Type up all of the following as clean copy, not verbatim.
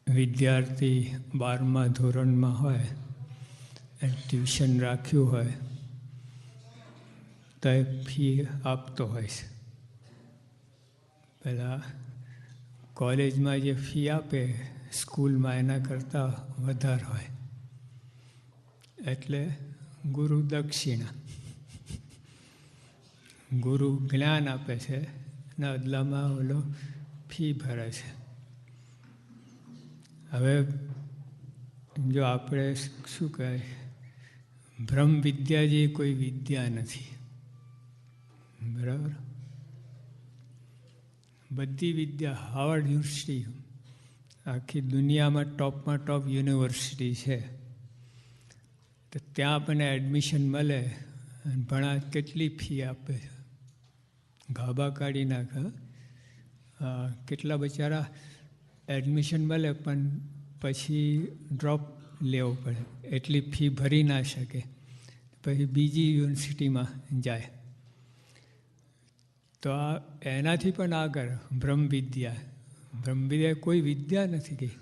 વિદ્યાર્થી 12મા ધોરણમાં હોય અને ટ્યુશન રાખ્યું હોય તો એ ફી આપતો હોય છે. પહેલાં કોલેજમાં જે ફી આપે સ્કૂલમાં એના કરતાં વધારે હોય, એટલે ગુરુ દક્ષિણા. ગુરુ જ્ઞાન આપે છે અને બદલામાં ઓલો ફી ભરે છે. હવે જો આપણે શું કહેવાય, બ્રહ્મ વિદ્યા જે કોઈ વિદ્યા નથી, બરાબર. બધી વિદ્યા હાર્વર્ડ યુનિવર્સિટી આખી દુનિયામાં ટોપમાં ટોપ યુનિવર્સિટી છે, તો ત્યાં આપણને એડમિશન મળે અને ભણા કેટલી ફી આપે છે, ગાભા કાઢી નાખે. કેટલા બચારા એડમિશન મળે પણ પછી ડ્રોપ લેવો પડે, એટલી ફી ભરી ના શકે, પછી બીજી યુનિવર્સિટીમાં જાય. તો આ એનાથી પણ આગળ બ્રહ્મવિદ્યા. બ્રહ્મવિદ્યા કોઈ વિદ્યા નથી ગઈ,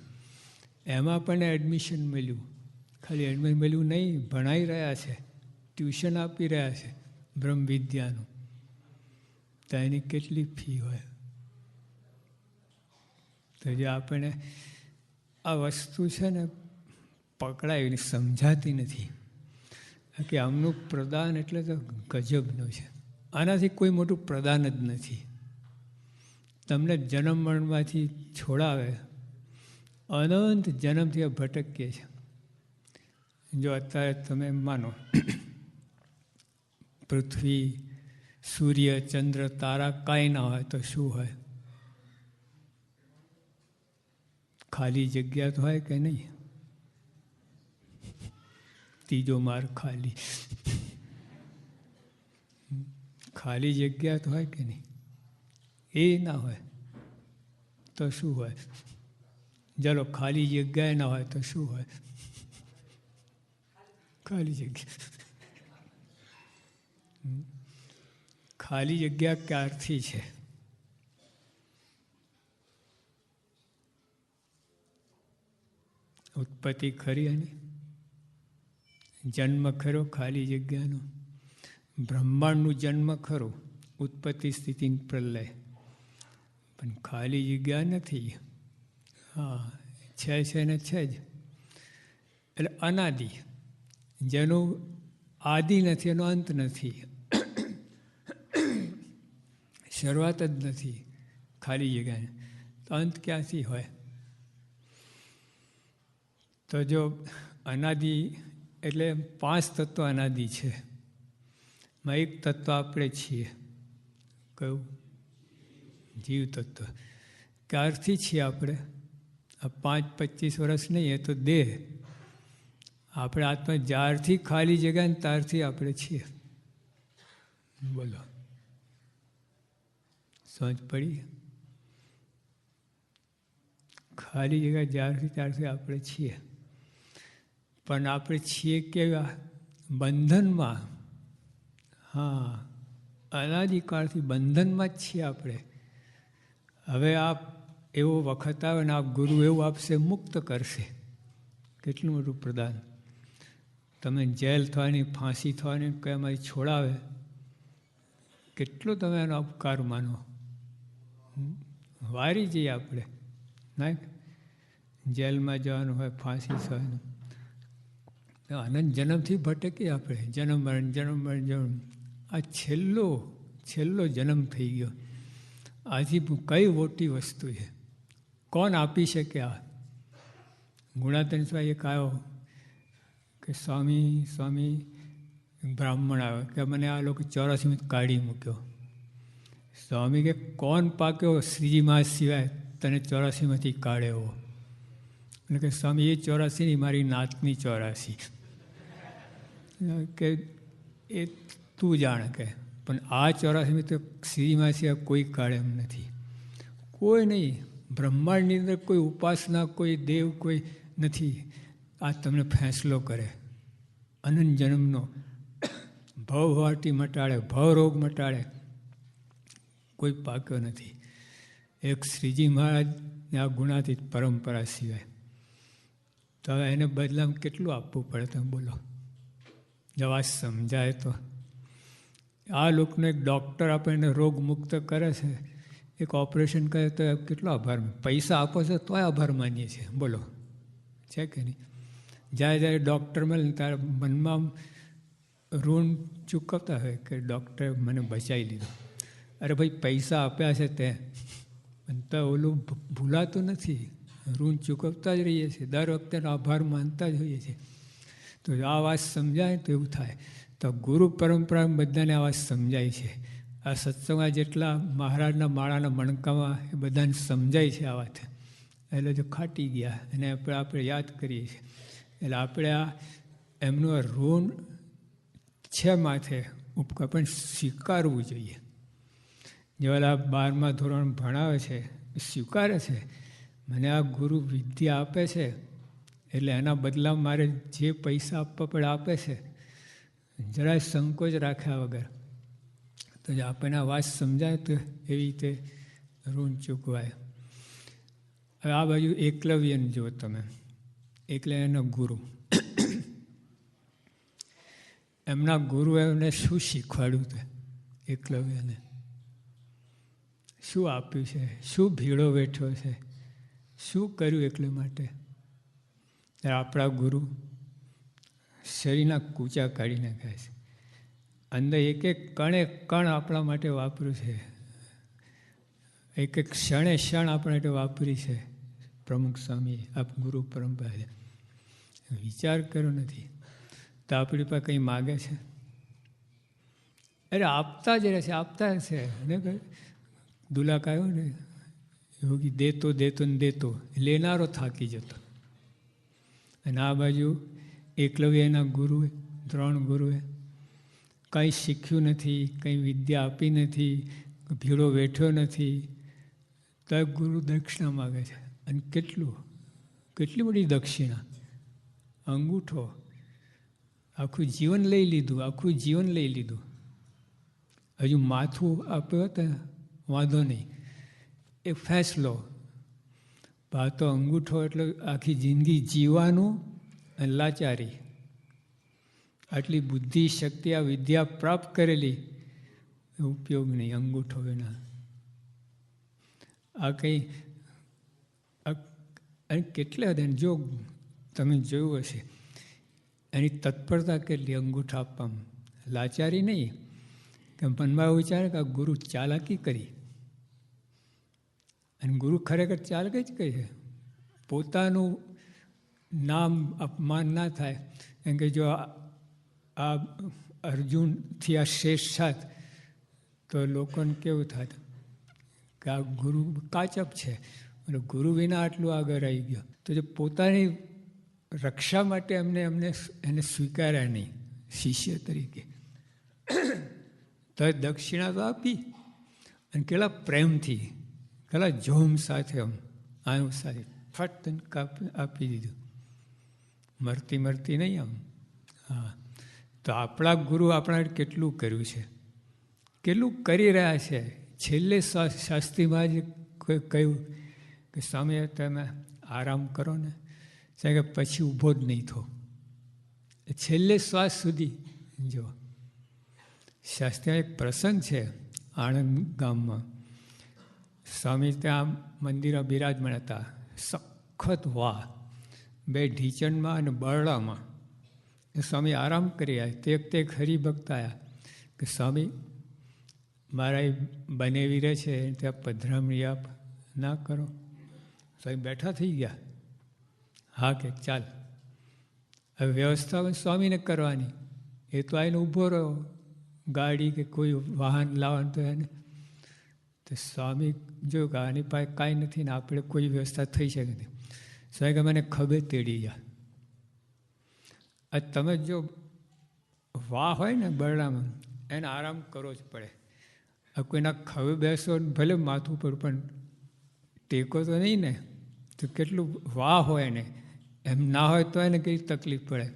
એમાં પણ એડમિશન મળ્યું. ખાલી એડમિશન મળ્યું નહીં, ભણાઈ રહ્યા છે, ટ્યુશન આપી રહ્યા છે બ્રહ્મવિદ્યાનું, તો એની કેટલી ફી હોય. તો જે આપણે આ વસ્તુ છે ને પકડાય સમજાતી નથી કે આમનું પ્રદાન એટલે તો ગજબનું છે. આનાથી કોઈ મોટું પ્રદાન જ નથી. તમને જન્મ મરણમાંથી છોડાવે, અનંત જન્મથી ભટકીએ છે. જો અત્યારે તમે માનો પૃથ્વી, સૂર્ય, ચંદ્ર, તારા કાંઈ ના હોય તો શું હોય? ખાલી જગ્યા તો હોય કે નહીં? ત્રીજો માર ખાલી. ખાલી જગ્યા તો હોય કે નહીં? એ ના હોય તો શું હોય? ચાલો ખાલી જગ્યાએ ના હોય તો શું હોય? ખાલી જગ્યા. ખાલી જગ્યા ક્યારથી છે? ઉત્પત્તિ ખરી એની? જન્મ ખરો ખાલી જગ્યાનો? બ્રહ્માંડનું જન્મ ખરો, ઉત્પત્તિ સ્થિતિ પ્રલય, પણ ખાલી જગ્યા નથી. હા, છે ને છે જ. એટલે અનાદિ, જેનું આદિ નથી એનો અંત નથી, શરૂઆત જ નથી ખાલી જગ્યાને, તો અંત ક્યાંથી હોય? તો જો અનાદિ એટલે 5 તત્વ અનાદિ છે. એક તત્વ આપણે છીએ. કયું? જીવ તત્વ. ક્યારથી છીએ આપણે? આ 5-25 વર્ષ નહીં, એ તો દેહ. આપણે આત્મા જ્યારથી ખાલી જગ્યા ને ત્યારથી આપણે છીએ. બોલો, સમજ પડી? ખાલી જગ્યા જ્યારથી ત્યારથી આપણે છીએ. પણ આપણે છીએ કેવા? બંધનમાં. હા, અનાદિકાળથી બંધનમાં જ છીએ આપણે. હવે આપ એવો વખત આવે ને આપ ગુરુ એવું આપશે, મુક્ત કરશે. કેટલું મોટું પ્રદાન! તમે જેલ થવાની, ફાંસી થવાની કંઈ અમારી છોડાવે, કેટલો તમે એનો ઉપકાર માનો. વારી જઈએ આપણે ના, જેલમાં જવાનું હોય, ફાંસી થવાનું. અનંત જન્મથી ભટકીએ આપણે, જન્મ મરણ. આ છેલ્લો જન્મ થઈ ગયો. આથી કઈ મોટી વસ્તુ છે? કોણ આપી શકે આ? ગુણાતીન સ્વામી એક આવ્યો કે સ્વામી બ્રાહ્મણ આવ્યો કે મને આ લોકો 84 કાઢી મૂક્યો. સ્વામી કે કોણ પાક્યો શ્રીજી મહારાજ સિવાય તને 84માંથી કાઢ્યો? એટલે કે સ્વામી એ 84 નહીં, મારી નાતની 84. કે એ તું જાણ કે, પણ આ 84 તો શ્રીજી મહારાજ સિવાય કોઈ કાઢે એમ નથી. કોઈ નહીં, બ્રહ્માંડની અંદર કોઈ ઉપાસના, કોઈ દેવ, કોઈ નથી. આ તમને ફેંસલો કરે. અનંત જન્મનો ભવવાટી મટાડે, ભવરોગ મટાડે, કોઈ પાક્યો નથી એક શ્રીજી મહારાજને આ ગુણાતીત પરંપરા સિવાય. તો હવે એને બદલામાં કેટલું આપવું પડે તમે બોલો? જવા સમજાય તો. આ લોકોને એક ડૉક્ટર આપણને રોગ મુક્ત કરે છે, એક ઓપરેશન કરે તો કેટલો આભાર, પૈસા આપો છો તોય આભાર માનીએ છીએ, બોલો છે કે નહીં? જ્યારે ડૉક્ટર મળે ત્યારે મનમાં ઋણ ચૂકવતા હોય કે ડૉક્ટરે મને બચાવી લીધો. અરે ભાઈ પૈસા આપ્યા છે તે તો ઓલું ભૂલાતું નથી, ઋણ ચૂકવતા જ રહીએ છીએ, દર વખતે આભાર માનતા જ હોઈએ છીએ. તો આ વાત સમજાય તો એવું થાય. તો ગુરુ પરંપરા બધાને આ વાત સમજાય છે. આ સત્સંગમાં જેટલા મહારાજના માળાના મણકામાં એ બધાને સમજાય છે આ વાત. એટલે જો ખાટી ગયા અને આપણે યાદ કરીએ છીએ, એટલે આપણે આ એમનું ઋણ છે માથે ઉપકાર પણ સ્વીકારવું જોઈએ. જેવા 12મા ધોરણ ભણાવે છે, સ્વીકારે છે, મને આ ગુરુ વિદ્યા આપે છે એટલે એના બદલામાં મારે જે પૈસા આપવા પડે આપે છે, જરાય સંકોચ રાખ્યા વગર. તો જો આપણને આ વાત સમજાય તો એવી રીતે ઋણ ચૂકવાય. હવે આ બાજુ એકલવ્યને જો તમે, એકલવ્યનો ગુરુ, એમના ગુરુએ એમને શું શીખવાડ્યું હતું? એકલવ્યને શું આપ્યું છે? શું ભીડો બેઠો છે? શું કર્યું એકલે માટે? આપણા ગુરુ શરીરના કૂચા કાઢી નાખ્યા છે, અંદર એક એક કણે કણ આપણા માટે વાપર્યું છે, એક એક ક્ષણે ક્ષણ આપણા માટે વાપરી છે પ્રમુખ સ્વામી આપ ગુરુ પરંપરા. વિચાર કર્યો નથી તો આપણી પાસે કંઈ માગે છે? અરે આપતા જ રહે છે, આપતા છે. ને દુલા કહ્યું ને, યોગી દેતો દેતો ને દેતો, લેનારો થાકી જતો. અને આ બાજુ એકલવ્યના ગુરુએ, 3 ગુરુએ કંઈ શીખ્યું નથી, કંઈ વિદ્યા આપી નથી, ભીડો વેઠ્યો નથી, તો ગુરુ દક્ષિણા માગે છે. અને કેટલી બધી દક્ષિણા! અંગૂઠો, આખું જીવન લઈ લીધું, આખું જીવન લઈ લીધું. હજુ માથું આપ્યું હતું વાંધો નહીં, એક ફેંસલો. આ તો અંગૂઠો એટલે આખી જિંદગી જીવવાનું અને લાચારી. આટલી બુદ્ધિ શક્તિ આ વિદ્યા પ્રાપ્ત કરેલી, ઉપયોગ નહીં અંગૂઠો વિના. આ કંઈ અને કેટલા બધા જો તમે જોયું હશે એની તત્પરતા કેટલી અંગૂઠા આપવામાં, લાચારી નહીં કે મનમાં વિચારે કે આ ગુરુ ચાલાકી કરી. અને ગુરુ ખરેખર ચાલાકી જ કરી છે. પોતાનું નામ અપમાન ના થાય, કેમ કે જો આ અર્જુનથી આ શેષ થાત તો લોકોને કેવું થાત કે આ ગુરુ કાચપ છે, ગુરુ વિના આટલું આગળ આવી ગયો. તો જો પોતાની રક્ષા માટે એને સ્વીકાર્યા નહીં શિષ્ય તરીકે, તો દક્ષિણા તો આપી અને કેટલા પ્રેમથી, કેટલા જોમ સાથે આમ સાથે ફટ આપી દીધું, મરતી નહીં આમ. હા, તો આપણા ગુરુ આપણા કેટલું કર્યું છે, કેટલું કરી રહ્યા છે. છેલ્લે શાસ્ત્રીમાં જ કહ્યું કે સ્વામી તમે આરામ કરો ને, કે પછી ઊભો જ નહીં થો, છેલ્લે શ્વાસ સુધી. જો શાસ્ત્રીમાં એક પ્રસંગ છે આણંદ ગામમાં, સ્વામી ત્યાં મંદિરમાં બિરાજમાન હતા, સખત વાહ, 2 ઢીચણમાં અને બરડામાં. સ્વામી આરામ કરી આવ્યા. તે વખતે એક હરિભક્ત આવ્યા કે સ્વામી મારા બનેવી રહે છે ત્યાં પધરામણી આપ ના કરો. સ્વામી બેઠા થઈ ગયા. હા કે ચાલ, હવે વ્યવસ્થા સ્વામીને કરવાની, એ તો આવીને ઊભો રહ્યો, ગાડી કે કોઈ વાહન લાવવાનું તો એને. તો સ્વામી જો કે આની પાસે કાંઈ નથી ને આપણે કોઈ વ્યવસ્થા થઈ શકે નહીં. સ્વામી કે મને ખભે તેડી ગયા. તમે જો વાહ હોય ને બરડામાં, એને આરામ કરવો જ પડે. કોઈના ખભે બેસો ભલે માથું પર, પણ ટેકો તો નહીં ને. તો કેટલું વાહ હોય ને, એમ ના હોય તો એને કેટલી તકલીફ પડે,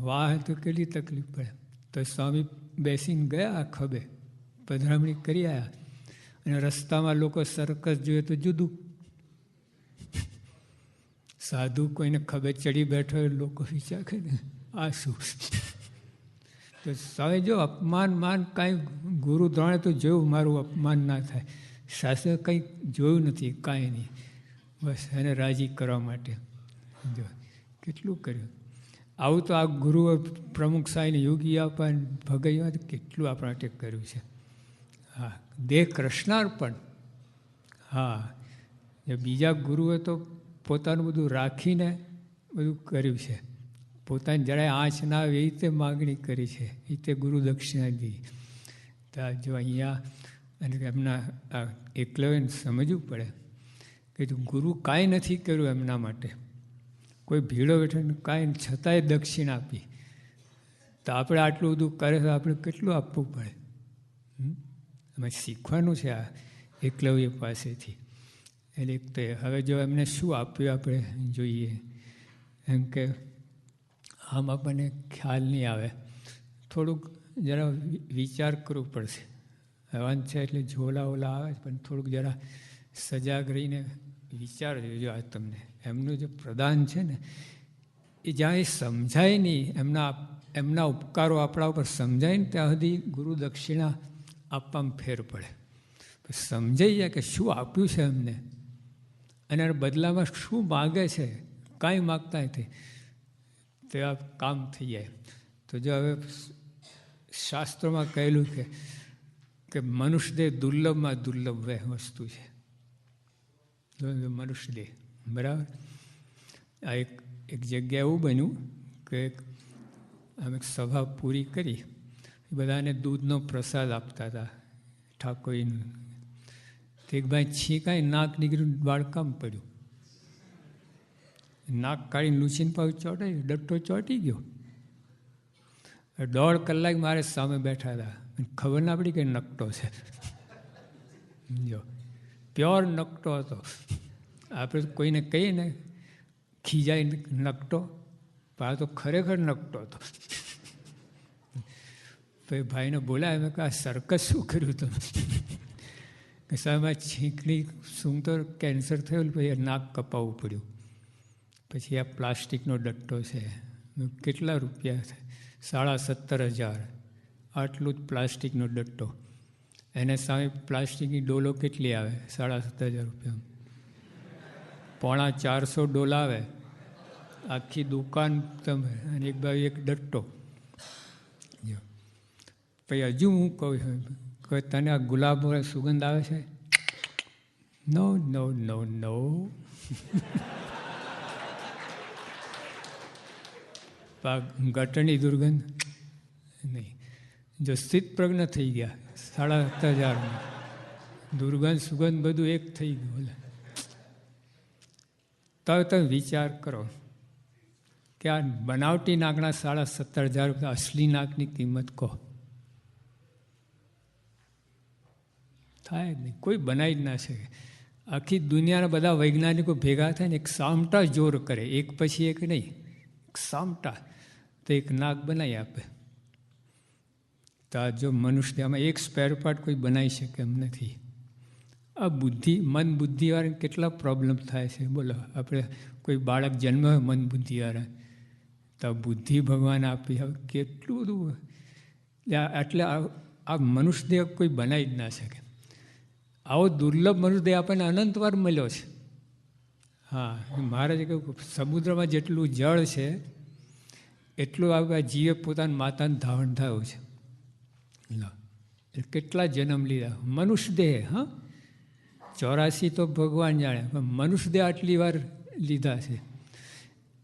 વાહ તો કેટલી તકલીફ પડે. તો સ્વામી બેસીને ગયા ખભે, પધરામણી કરી આવ્યા. અને રસ્તામાં લોકો સર્કસ જોઈએ તો જુદું, સાધુ કોઈને ખભે ચડી બેઠો હોય લોકો વિચાર કરે ને આ શું. તો સાવે જો અપમાન માન કાંઈ ગુરુ દ્રોણે તો જોયું મારું અપમાન ના થાય. શાસ્ત્ર કંઈ જોયું નથી, કાંઈ નહીં, બસ એને રાજી કરવા માટે જો કેટલું કર્યું. આવું તો આ ગુરુ પ્રમુખ સાંઈને યોગી આપા ભગૈયા કેટલું આપણા માટે કર્યું છે. હા, દેહ કૃષ્ણાર્પણ. હા, બીજા ગુરુએ તો પોતાનું બધું રાખીને બધું કર્યું છે. પોતાની જરાય આંચ ના આવે એ રીતે માગણી કરી છે, એ રીતે ગુરુ દક્ષિણા દીધી. તો જો અહીંયા અને એમના એકલવ્યને સમજવું પડે કે જો ગુરુ કાંઈ નથી કર્યું એમના માટે, કોઈ ભીડો બેઠો કાંઈ છતાંય દક્ષિણા આપી, તો આપણે આટલું બધું કરે તો આપણે કેટલું આપવું પડે. અમે શીખવાનું છે આ એકલવ્ય પાસેથી. એટલે એક તો હવે જો એમને શું આપ્યું આપણે જોઈએ, એમ કે આમ આપણને ખ્યાલ નહીં આવે, થોડુંક જરા વિચાર કરવું પડશે. હવન છે એટલે ઝોલા ઓલા આવે પણ થોડુંક જરા સજાગ રહીને વિચારજો. જો આ તમને એમનું જે પ્રદાન છે ને એ જ્યાં એ સમજાય નહીં, એમના ઉપકારો આપણા ઉપર સમજાય ને ત્યાં સુધી ગુરુ દક્ષિણા આપવામાં ફેર પડે. સમજાઈ જાય કે શું આપ્યું છે એમને અને બદલામાં શું માગે છે, કાંઈ માગતા નથી, તો આ કામ થઈ જાય. તો જો હવે શાસ્ત્રોમાં કહેલું કે મનુષ્ય દેહ દુર્લભમાં દુર્લભ વસ્તુ છે, મનુષ્ય દેહ. બરાબર. આ એક જગ્યા એવું બન્યું કે અમે સભા પૂરી કરી, બધાને દૂધનો પ્રસાદ આપતા હતા ઠાકોરીનું. તો એક ભાઈ છીંકાઈ નાક નીકળ્યું, બાળકામ પડ્યું, નાક કાઢીને લૂછીને પાછું ચોંટાઈ ડટ્ટો ચોંટી ગયો. 1.5 કલાક મારે સામે બેઠા હતા, ખબર ના પડી કે નકટો છે. જો પ્યોર નકટો હતો. આપણે કોઈને કહીએ ને ખીજાય નકટો, પણ આ તો ખરેખર નકટો હતો. પછી ભાઈને બોલાય, મેં કહ્યું આ સર્કસ શું કર્યું તમે? કે સાહેબ આ છીંકણી સૂંઘતો કેન્સર થયું, પછી નાક કપાવવું પડ્યું. પછી આ પ્લાસ્ટિકનો ડટ્ટો છે, કેટલા રૂપિયા છે? 17,500. આટલું જ પ્લાસ્ટિકનો ડટ્ટો. એને સામે પ્લાસ્ટિકની ડોલો કેટલી આવે? 17,500 રૂપિયા. 450 ડોલ આવે, આખી દુકાન તમે, અને એક બાજુ એક ડટ્ટો. જો પછી હજુ હું કહું છું કે તને આ ગુલાબ સુગંધ આવે છે? નો નો નો નો. ગટરની દુર્ગંધ નહીં. જો સ્થિત પ્રજ્ઞ થઈ ગયા 7,500 દુર્ગંધ સુગંધ બધું એક થઈ ગયું. તો તમે વિચાર કરો કે આ બનાવટી નાકના 17,500 રૂપિયા, અસલી નાકની કિંમત કહો. થાય જ નહીં, કોઈ બનાવી જ ના શકે. આખી દુનિયાના બધા વૈજ્ઞાનિકો ભેગા થાય ને એક સામટા જોર કરે, એક પછી એક નહીં, સામટા, તો એક નાક બનાવી આપે. તો આ જો મનુષ્યમાં એક સ્પેર પાર્ટ કોઈ બનાવી શકે એમ નથી. આ બુદ્ધિ, મન બુદ્ધિવાળાને કેટલા પ્રોબ્લેમ થાય છે બોલો. આપણે કોઈ બાળક જન્મ હોય મન બુદ્ધિવાળા, તો બુદ્ધિ ભગવાન આપી, હવે કેટલું બધું. એટલે આ મનુષ્ય દેહ કોઈ બનાવી જ ના શકે. આવો દુર્લભ મનુષ્ય દેહ આપણને અનંતવાર મળ્યો છે. હા, મહારાજે કહ્યું સમુદ્રમાં જેટલું જળ છે એટલું આ જીવે પોતાના માતાને ધાવણ થયું છે. કેટલા જન્મ લીધા મનુષ્ય દેહ. હા, 84 તો ભગવાન જાણે, પણ મનુષ્ય દેહ આટલી વાર લીધા છે.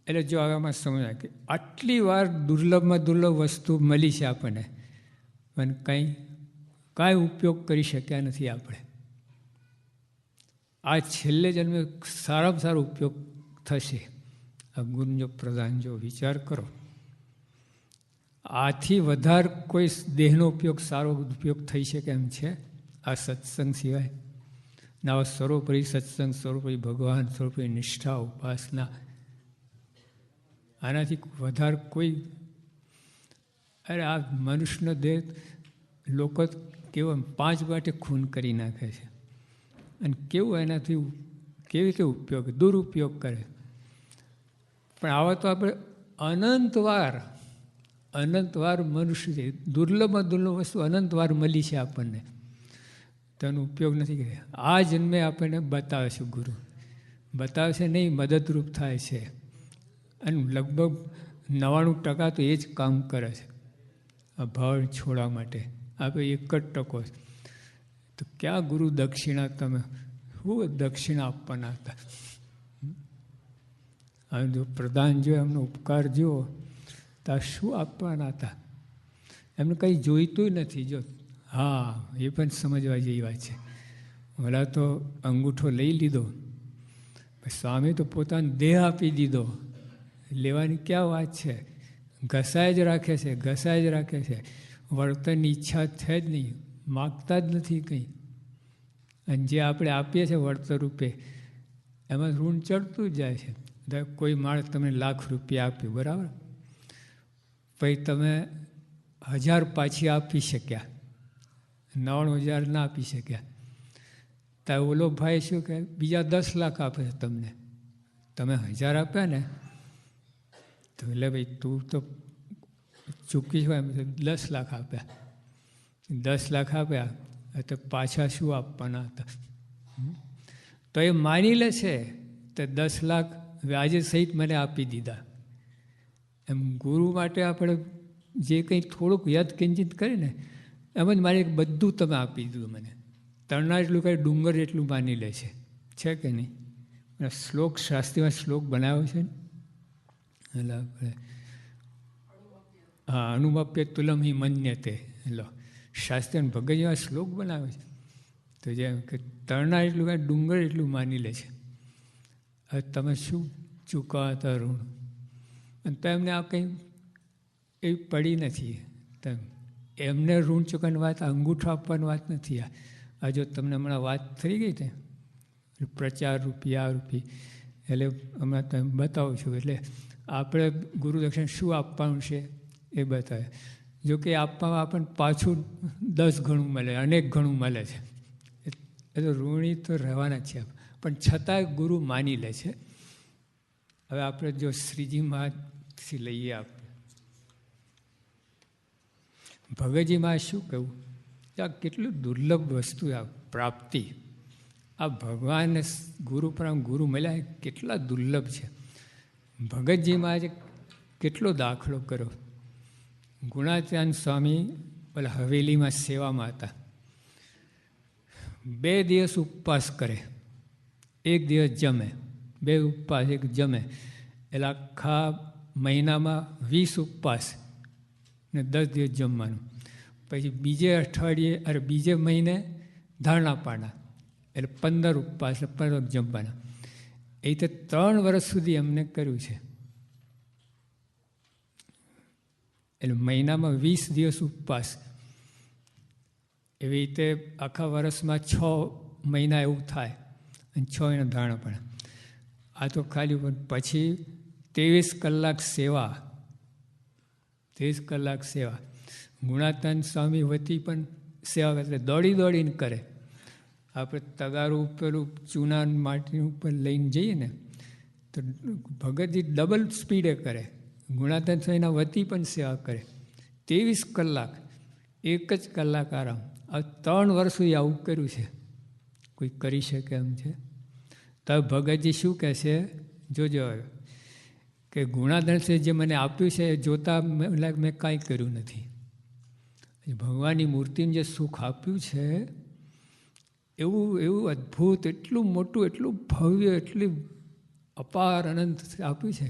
એટલે જો આમાં સમજાય કે આટલી વાર દુર્લભમાં દુર્લભ વસ્તુ મળી છે આપણને, પણ કાંઈ ઉપયોગ કરી શક્યા નથી આપણે. આ છેલ્લે જન્મે સારામાં સારો ઉપયોગ થશે. આ ગુણજો પ્રધાન જો વિચાર કરો, આથી વધારે કોઈ દેહનો ઉપયોગ, સારો ઉપયોગ થઈ શકે એમ છે આ સત્સંગ સિવાય? ના, સર્વોપરી સત્સંગ, સર્વોપરી ભગવાન, સર્વોપરી નિષ્ઠા, ઉપાસના, આનાથી વધારે કોઈ. અરે આ મનુષ્યનો દેહ લોકો કેવો 5 માટે ખૂન કરી નાખે છે, અને કેવું એનાથી કેવી રીતે ઉપયોગ, દુરુપયોગ કરે. પણ આવા તો આપણે અનંતવાર મનુષ્ય છે. દુર્લભમાં દુર્લભ વસ્તુ અનંતવાર મળી છે આપણને, તેનો ઉપયોગ નથી કર્યો. આ જન્મે આપણને બતાવે છે, ગુરુ બતાવે છે નહીં, મદદરૂપ થાય છે. અને લગભગ 99% તો એ જ કામ કરે છે આ ભાવ છોડવા માટે. આપણે 1% છે. તો ક્યાં ગુરુ દક્ષિણા, તમે શું દક્ષિણા આપવાના હતા? હવે જો પ્રધાન જો એમનો ઉપકાર જુઓ તો આ શું આપવાના હતા? એમને કંઈ જોઈતું નથી. જો હા, એ પણ સમજવા જેવી વાત છે. ઓલા તો અંગૂઠો લઈ લીધો, સ્વામી તો પોતાનો દેહ આપી દીધો. લેવાની ક્યાં વાત છે? ઘસાય જ રાખે છે, ઘસાય જ રાખે છે. વર્તનની ઈચ્છા છે જ નહીં, માગતા જ નથી કંઈ. અને જે આપણે આપીએ છીએ વળતર રૂપે, એમાં ઋણ ચડતું જ જાય છે. કોઈ માણસ તમને ₹1,00,000 આપ્યું, બરાબર, પછી તમે 1000 પાછી આપી શક્યા, 99,000 ના આપી શક્યા, તો ઓલો ભાઈ શું કહે, બીજા 10 લાખ આપે છે તમને. તમે 1000 આપ્યા ને, તો એટલે ભાઈ તું તો ચૂકી હોય, 10 લાખ આપ્યા. 10 લાખ આપ્યા તો પાછા શું આપવાના હતા? તો એ માની લે છે તો 10 લાખ વ્યાજે સહિત મને આપી દીધા. એમ ગુરુ માટે આપણે જે કંઈ થોડુંક યદ કિંચિત કરીને એમ જ મારી બધું તમે આપી દીધું મને. તરનાર એટલું કંઈ ડુંગર એટલું માની લે છે કે નહીં? શ્લોક, શાસ્ત્રીમાં શ્લોક બનાવ્યો છે ને, એટલે આપણે હા, અનુમપ્ય તુલમ હિ મન્યતે. લો, શાસ્ત્રી ભગતજીમાં શ્લોક બનાવે છે. તો જેમ કે તરનાર એટલું કાંઈ ડુંગર એટલું માની લે છે. હવે તમે શું ચૂકવતા ઋણ? અને તો એમને આ કંઈ એવી પડી નથી. તેમ એમને ઋણ ચૂકવવાની વાત, અંગૂઠો આપવાની વાત નથી. આ જો તમને હમણાં વાત થઈ ગઈ ને, પ્રચાર રૂપી, આ રૂપી, એટલે હમણાં તમે બતાવું છું. એટલે આપણે ગુરુદક્ષિણા શું આપવાનું છે એ બતાવે. જો કે આપવામાં આપણને પાછું 10 ગણું મળે, અનેક ગણું મળે છે. એ તો ઋણી તો રહેવાના જ છે, પણ છતાંય ગુરુ માની લે છે. હવે આપણે જો શ્રીજી મહારાજથી લઈએ, આપણે ભગતજીમાં શું કહ્યું? આ કેટલું દુર્લભ વસ્તુ, આ પ્રાપ્તિ, આ ભગવાન ગુરુ પરમ ગુરુ મળ્યા કેટલા દુર્લભ છે. ભગતજીમાં કેટલો દાખલો કર્યો. ગુણાત્યાન સ્વામી પેલા હવેલીમાં સેવામાં હતા. 2 દિવસ ઉપવાસ કરે, 1 દિવસ જમે. 2 ઉપવાસ, 1 જમે, એટલે આખા મહિનામાં 20 ઉપવાસ ને 10 દિવસ જમવાનું. પછી બીજે અઠવાડિયે, બીજે મહિને ધારણા પાડા, એટલે 15 ઉપવાસ, 15 જમવાના. એ રીતે 3 વર્ષ સુધી એમને કર્યું છે. એટલે મહિનામાં 20 દિવસ ઉપવાસ. એવી રીતે આખા વર્ષમાં 6 મહિના એવું થાય, અને 6 મહિના ધારણા પાડા. આ તો ખાલી, પછી 23 કલાક સેવા, 23 કલાક સેવા. ગુણાત્યાન સ્વામી વતી પણ સેવા, એટલે દોડીને કરે. આપણે તગારું પેલું ચૂના માટી ઉપર લઈને જઈએ ને, તો ભગતજી ડબલ સ્પીડે કરે. ગુણાત્યાન સ્વામીના વતી પણ સેવા કરે. 23 કલાક, 1 જ કલાક આરામ. આ 3 વર્ષ સુધી આવું કર્યું છે. કોઈ કરી શકે એમ છે? તો ભગતજી શું કહે છે? જોજો, કે ગુણાત્યાન જે મને આપ્યું છે એ જોતા મેં કાંઈ કર્યું નથી. ભગવાનની મૂર્તિને જે સુખ આપ્યું છે, એવું અદ્ભુત, એટલું મોટું, એટલું ભવ્ય, એટલું અપાર અનંત આપ્યું છે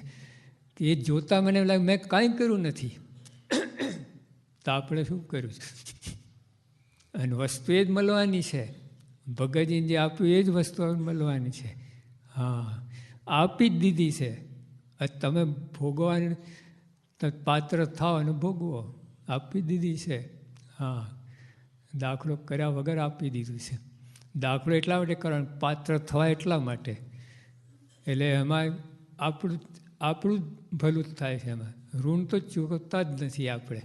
કે એ જોતા મને લાગે મેં કાંઈ કર્યું નથી. તો આપણે શું કર્યું છે? અને વસ્તુ એ જ મળવાની છે. ભગતજીને જે આપ્યું એ જ વસ્તુ મળવાની છે. હા, આપી જ દીધી છે. તમે ભોગવાની પાત્ર થાવ અને ભોગવો. આપી દીધી છે. હા, દાખલો કર્યા વગર આપી દીધું છે. દાખલો એટલા માટે કરવાનો, પાત્ર થવા એટલા માટે. એટલે એમાં આપણું ભલું જ થાય છે. એમાં ઋણ તો ચૂકવતા જ નથી આપણે.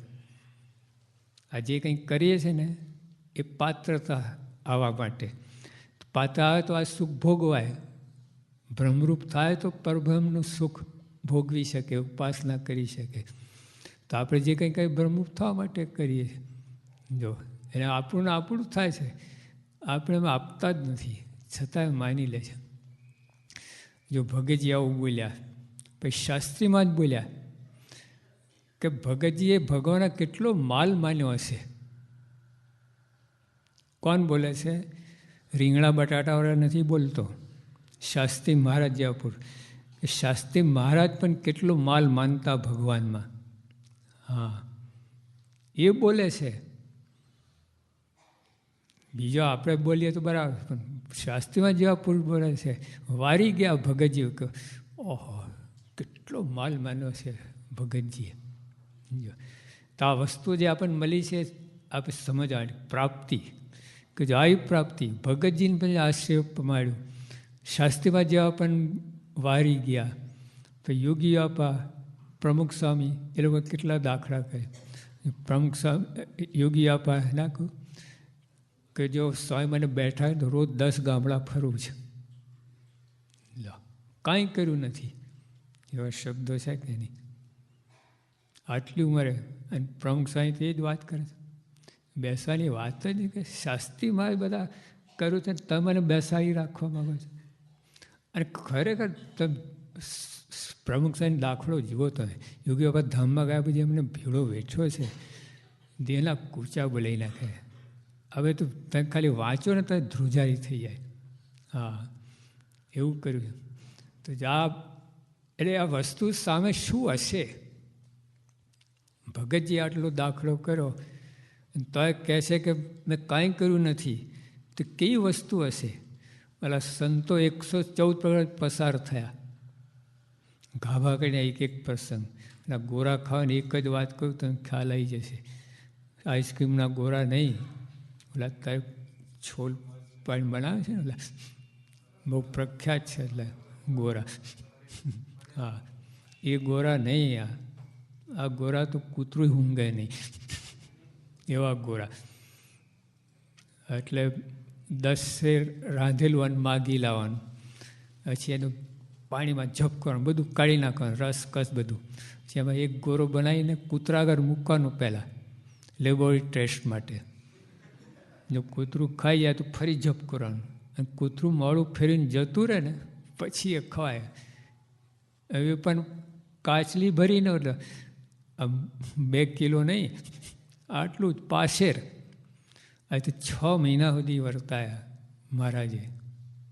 આ જે કંઈ કરીએ છીએ ને, એ પાત્રતા આવવા માટે. પાત્ર આવે તો આ સુખ ભોગવાય. બ્રહ્મરૂપ થાય તો પરબ્રહ્મનું સુખ ભોગવી શકે, ઉપાસના કરી શકે. તો આપણે જે કંઈ બ્રહ્મરૂપ થવા માટે કરીએ જો એને આપણું થાય છે, આપણે એમાં આપતા જ નથી, છતાં માની લે છે. જો ભગતજી આવું બોલ્યા, પછી શાસ્ત્રીમાં જ બોલ્યા કે ભગતજીએ ભગવાનનો કેટલો માલ માન્યો હશે. કોણ બોલે છે? રીંગણા બટાટાવાળા નથી બોલતો, શાસ્ત્રી મહારાજ જયપુર. શાસ્ત્રી મહારાજ પણ કેટલો માલ માનતા ભગવાનમાં. હા, એ બોલે છે. બીજો આપણે બોલીએ તો બરાબર, પણ શાસ્ત્રીમાં જેવા પુરુષ બોલે છે. વારી ગયા ભગતજી કે ઓહો કેટલો માલ માન્યો છે ભગતજીએ. તો આ વસ્તુ જે આપણને મળી છે આપણે સમજવાની પ્રાપ્તિ, કે જો આવી પ્રાપ્તિ ભગતજીને પણ આશ્રય મળ્યું, શાસ્ત્રીમાં જેવા પણ વારી ગયા. તો યોગી આપા, પ્રમુખ સ્વામી, એ લોકો કેટલા દાખલા કહે. પ્રમુખ સ્વામી યોગી આપા નાખું કે જો સ્વામી મને બેઠા હોય તો રોજ 10 ગામડા ફરવું છે, કાંઈ કર્યું નથી, એવા શબ્દો છે કે નહીં. આટલી ઉંમરે અને પ્રમુખ સ્વામી તો એ જ વાત કરે છે. બેસવાની વાત જ નહીં, કે શાસ્ત્રીમાં બધા કર્યું છે, તમે મને બેસાડી રાખવા માગો છો. અને ખરેખર તમે પ્રમુખ સ્વામી દાખલો જુઓ. તમે યોગી બાબા ધામમાં ગયા પછી એમને ભીડો વેઠો છે, દેહના કૂચા બોલાવી નાખે. હવે તો તમે ખાલી વાંચો ને તો ધ્રુજારી થઈ જાય. હા, એવું કર્યું. તો એટલે આ વસ્તુ સામે શું હશે? ભગતજી આટલો દાખલો કર્યો તો એ કહે છે કે મેં કાંઈ કર્યું નથી, તો કેવી વસ્તુ હશે? પેલા સંતો 114 પ્રકાર પસાર થયા, ગાભા કરીને એક પ્રસંગ. અને ગોરા ખાવાની એક જ વાત કરું તો ખ્યાલ આવી જશે. આઈસ્ક્રીમના ગોરા નહીં, ઓલા તારે છોલ પાણી બનાવે છે ને, ઓલા બહુ પ્રખ્યાત છે એટલે ગોરા. હા, એ ગોરા નહીં. આ ગોરા તો કૂતરું ઊંઘે નહીં, એવા ગોરા. એટલે 10 શેર રાંધેલું અને માગી લાવવાનું, પછી એનું પાણીમાં જપ કરવાનું, બધું કાઢી નાખવાનું, રસ કસ બધું. પછી એમાં એક ગોરો બનાવીને કૂતરા આગળ મૂકવાનું પહેલાં, લેબોરેટરી ટેસ્ટ માટે. જો કૂતરું ખાઈ જાય તો ફરી જપ કરવાનું, અને કૂતરું મોડું ફેરીને જતું રહે ને પછી એ ખવાય. હવે પણ કાચલી ભરીને, એટલે 2 કિલો નહીં, આટલું જ પાસેર. આ તો 6 મહિના સુધી વર્તાયા મહારાજે.